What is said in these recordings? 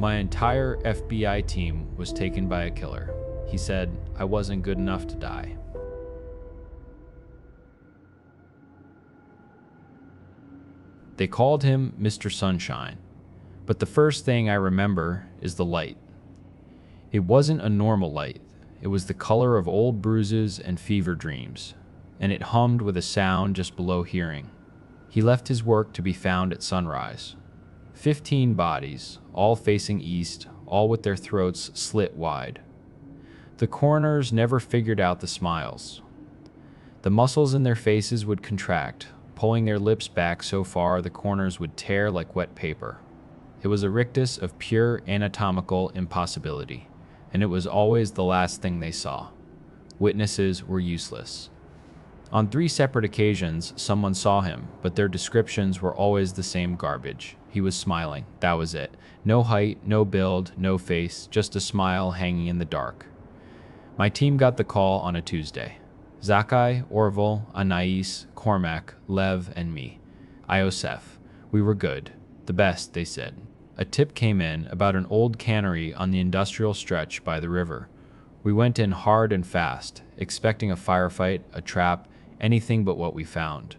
My entire FBI team was taken by a killer. He said I wasn't good enough to die. They called him Mr. Sunshine, but the first thing I remember is the light. It wasn't a normal light. It was the color of old bruises and fever dreams, and it hummed with a sound just below hearing. He left his work to be found at sunrise. 15 bodies, all facing east, all with their throats slit wide. The coroners never figured out the smiles. The muscles in their faces would contract, pulling their lips back so far the corners would tear like wet paper. It was a rictus of pure anatomical impossibility, and it was always the last thing they saw. Witnesses were useless. On 3 separate occasions, someone saw him, but their descriptions were always the same garbage. He was smiling, that was it. No height, no build, no face, just a smile hanging in the dark. My team got the call on a Tuesday. Zakai, Orville, Anais, Cormac, Lev, and me. Iosef. We were good. The best, they said. A tip came in about an old cannery on the industrial stretch by the river. We went in hard and fast, expecting a firefight, a trap, anything but what we found.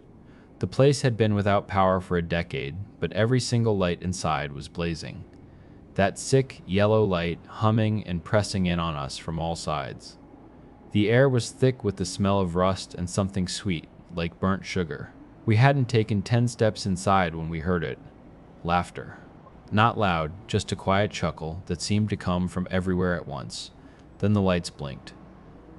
The place had been without power for a decade, but every single light inside was blazing. That sick, yellow light humming and pressing in on us from all sides. The air was thick with the smell of rust and something sweet, like burnt sugar. We hadn't taken 10 steps inside when we heard it. Laughter. Not loud, just a quiet chuckle that seemed to come from everywhere at once. Then the lights blinked.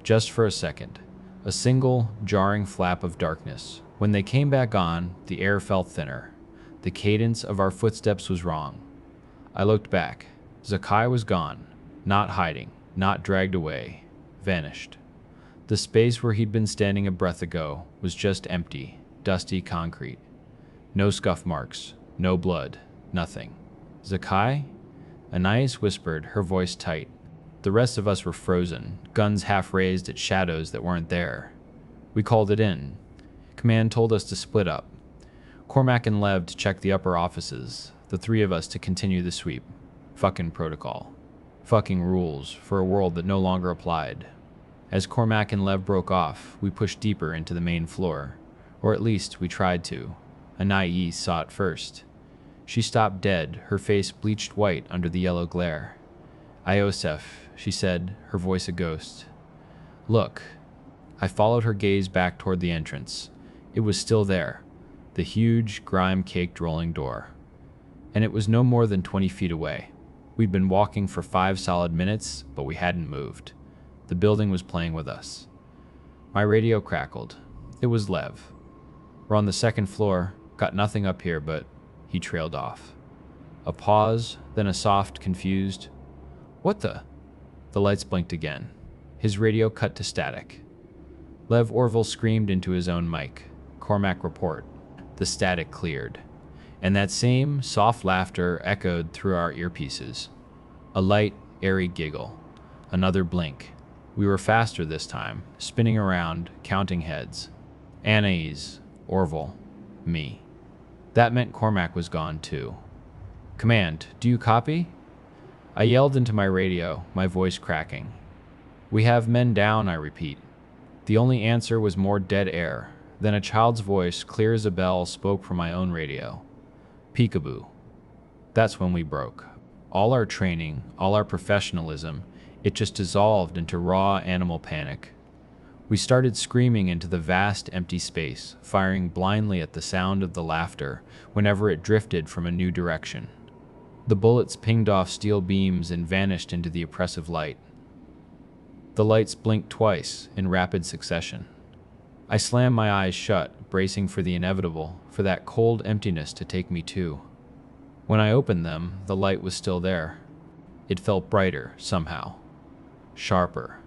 Just for a second. A single, jarring flap of darkness. When they came back on, the air felt thinner. The cadence of our footsteps was wrong. I looked back. Zakai was gone. Not hiding. Not dragged away. Vanished. The space where he'd been standing a breath ago was just empty, dusty concrete. No scuff marks. No blood. Nothing. Zakai? Anais whispered, her voice tight. The rest of us were frozen, guns half raised at shadows that weren't there. We called it in. Command told us to split up. Cormac and Lev to check the upper offices, the 3 of us to continue the sweep. Fucking protocol. Fucking rules for a world that no longer applied. As Cormac and Lev broke off, we pushed deeper into the main floor. Or at least we tried to. Anais saw it first. She stopped dead, her face bleached white under the yellow glare. Iosef, she said, her voice a ghost. Look. I followed her gaze back toward the entrance. It was still there, the huge, grime-caked rolling door. And it was no more than 20 feet away. We'd been walking for 5 solid minutes, but we hadn't moved. The building was playing with us. My radio crackled. It was Lev. We're on the 2nd floor, got nothing up here, but he trailed off. A pause, then a soft, confused, "What the?" The lights blinked again. His radio cut to static. Lev Orville screamed into his own mic. Cormac report. The static cleared. And that same soft laughter echoed through our earpieces. A light, airy giggle. Another blink. We were faster this time, spinning around, counting heads. Anais, Orville, me. That meant Cormac was gone too. Command, do you copy? I yelled into my radio, my voice cracking. We have men down, I repeat. The only answer was more dead air. Then a child's voice, clear as a bell, spoke from my own radio. Peekaboo. That's when we broke. All our training, all our professionalism, it just dissolved into raw animal panic. We started screaming into the vast empty space, firing blindly at the sound of the laughter whenever it drifted from a new direction. The bullets pinged off steel beams and vanished into the oppressive light. The lights blinked twice in rapid succession. I slammed my eyes shut, bracing for the inevitable, for that cold emptiness to take me too. When I opened them, the light was still there. It felt brighter, somehow. Sharper.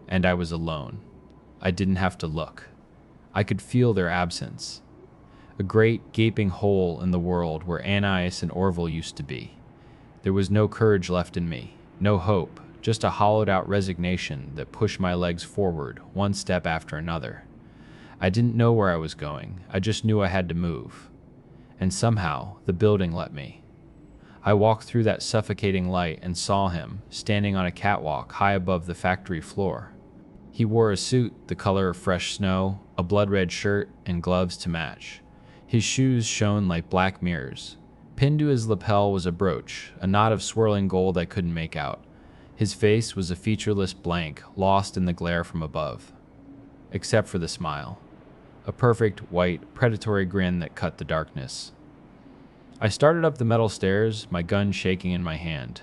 And I was alone. I didn't have to look. I could feel their absence. A great, gaping hole in the world where Anais and Orville used to be. There was no courage left in me, no hope, just a hollowed-out resignation that pushed my legs forward, one step after another. I didn't know where I was going. I just knew I had to move. And somehow, the building let me. I walked through that suffocating light and saw him, standing on a catwalk high above the factory floor. He wore a suit the color of fresh snow, a blood-red shirt, and gloves to match. His shoes shone like black mirrors. Pinned to his lapel was a brooch, a knot of swirling gold I couldn't make out. His face was a featureless blank, lost in the glare from above. Except for the smile. A perfect, white, predatory grin that cut the darkness. I started up the metal stairs, my gun shaking in my hand.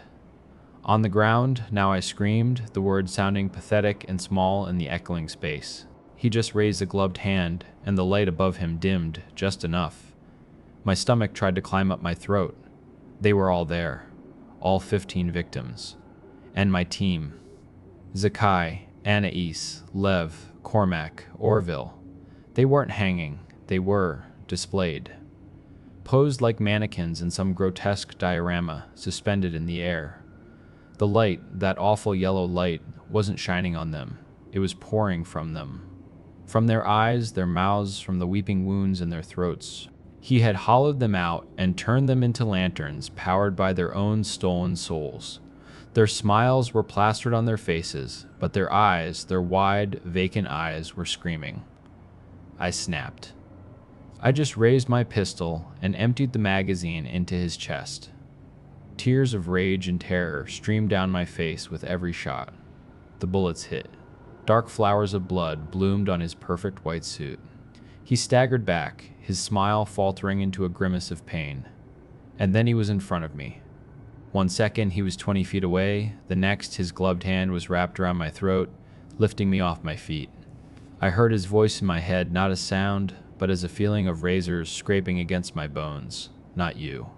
On the ground, now I screamed, the words sounding pathetic and small in the echoing space. He just raised a gloved hand, and the light above him dimmed just enough. My stomach tried to climb up my throat. They were all there, all 15 victims. And my team. Zakai, Anais, Lev, Cormac, Orville. They weren't hanging, they were displayed. Posed like mannequins in some grotesque diorama, suspended in the air. The light, that awful yellow light, wasn't shining on them. It was pouring from them. From their eyes, their mouths, from the weeping wounds in their throats. He had hollowed them out and turned them into lanterns powered by their own stolen souls. Their smiles were plastered on their faces, but their eyes, their wide, vacant eyes, were screaming. I snapped. I just raised my pistol and emptied the magazine into his chest. Tears of rage and terror streamed down my face with every shot. The bullets hit. Dark flowers of blood bloomed on his perfect white suit. He staggered back, his smile faltering into a grimace of pain. And then he was in front of me. 1 second he was 20 feet away, the next his gloved hand was wrapped around my throat, lifting me off my feet. I heard his voice in my head, not as sound, but as a feeling of razors scraping against my bones. Not you.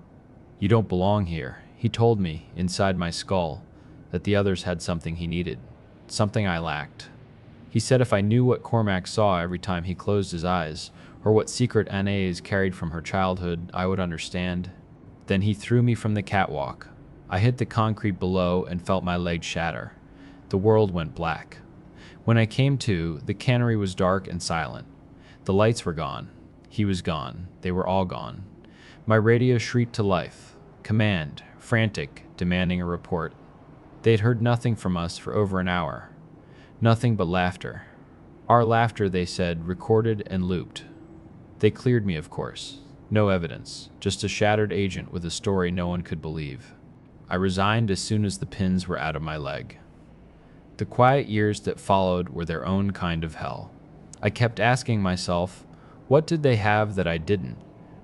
You don't belong here. He told me, inside my skull, that the others had something he needed, something I lacked. He said if I knew what Cormac saw every time he closed his eyes, or what secret Anais carried from her childhood, I would understand. Then he threw me from the catwalk. I hit the concrete below and felt my legs shatter. The world went black. When I came to, the cannery was dark and silent. The lights were gone. He was gone. They were all gone. My radio shrieked to life. Command, frantic, demanding a report. They had heard nothing from us for over an hour. Nothing but laughter. Our laughter, they said, recorded and looped. They cleared me, of course. No evidence, just a shattered agent with a story no one could believe. I resigned as soon as the pins were out of my leg. The quiet years that followed were their own kind of hell. I kept asking myself, what did they have that I didn't?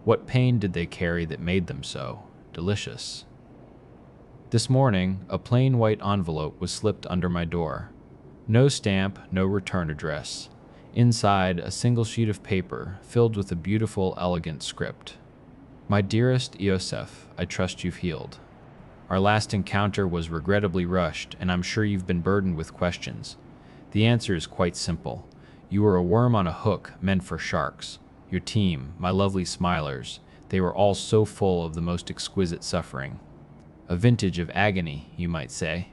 What pain did they carry that made them so delicious? This morning, a plain white envelope was slipped under my door. No stamp, no return address. Inside, a single sheet of paper filled with a beautiful, elegant script. My dearest Iosef, I trust you've healed. Our last encounter was regrettably rushed, and I'm sure you've been burdened with questions. The answer is quite simple. You were a worm on a hook meant for sharks. Your team, my lovely smilers, they were all so full of the most exquisite suffering. A vintage of agony, you might say.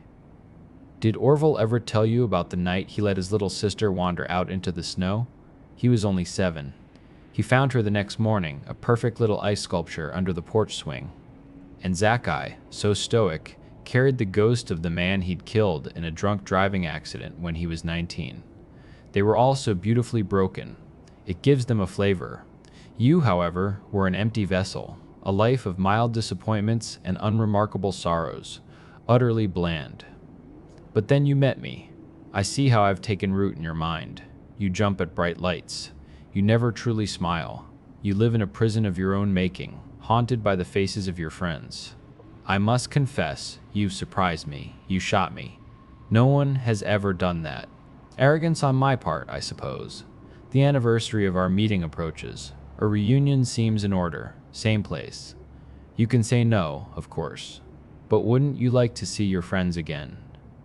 Did Orville ever tell you about the night he let his little sister wander out into the snow? He was only 7. He found her the next morning, a perfect little ice sculpture under the porch swing. And Zakai, so stoic, carried the ghost of the man he'd killed in a drunk driving accident when he was 19. They were all so beautifully broken. It gives them a flavor. You, however, were an empty vessel, a life of mild disappointments and unremarkable sorrows, utterly bland. But then you met me. I see how I've taken root in your mind. You jump at bright lights. You never truly smile. You live in a prison of your own making, haunted by the faces of your friends. I must confess, you've surprised me. You shot me. No one has ever done that. Arrogance on my part, I suppose. The anniversary of our meeting approaches. A reunion seems in order. Same place. You can say no, of course. But wouldn't you like to see your friends again?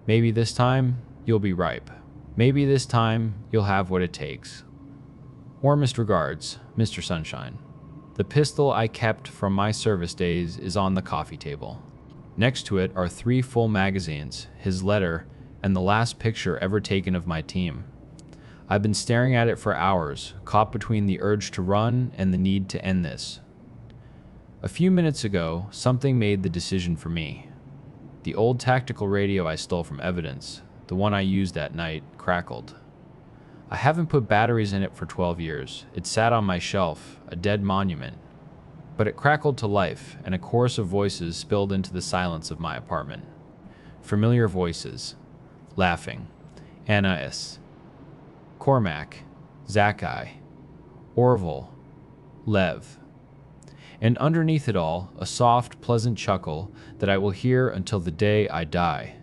Maybe this time, you'll be ripe. Maybe this time, you'll have what it takes. Warmest regards, Mr. Sunshine. The pistol I kept from my service days is on the coffee table. Next to it are 3 full magazines, his letter, and the last picture ever taken of my team. I've been staring at it for hours, caught between the urge to run and the need to end this. A few minutes ago, something made the decision for me. The old tactical radio I stole from evidence, the one I used that night, crackled. I haven't put batteries in it for 12 years. It sat on my shelf, a dead monument. But it crackled to life, and a chorus of voices spilled into the silence of my apartment. Familiar voices, laughing. Anais, Cormac, Zakai, Orville, Lev. And underneath it all, a soft, pleasant chuckle that I will hear until the day I die.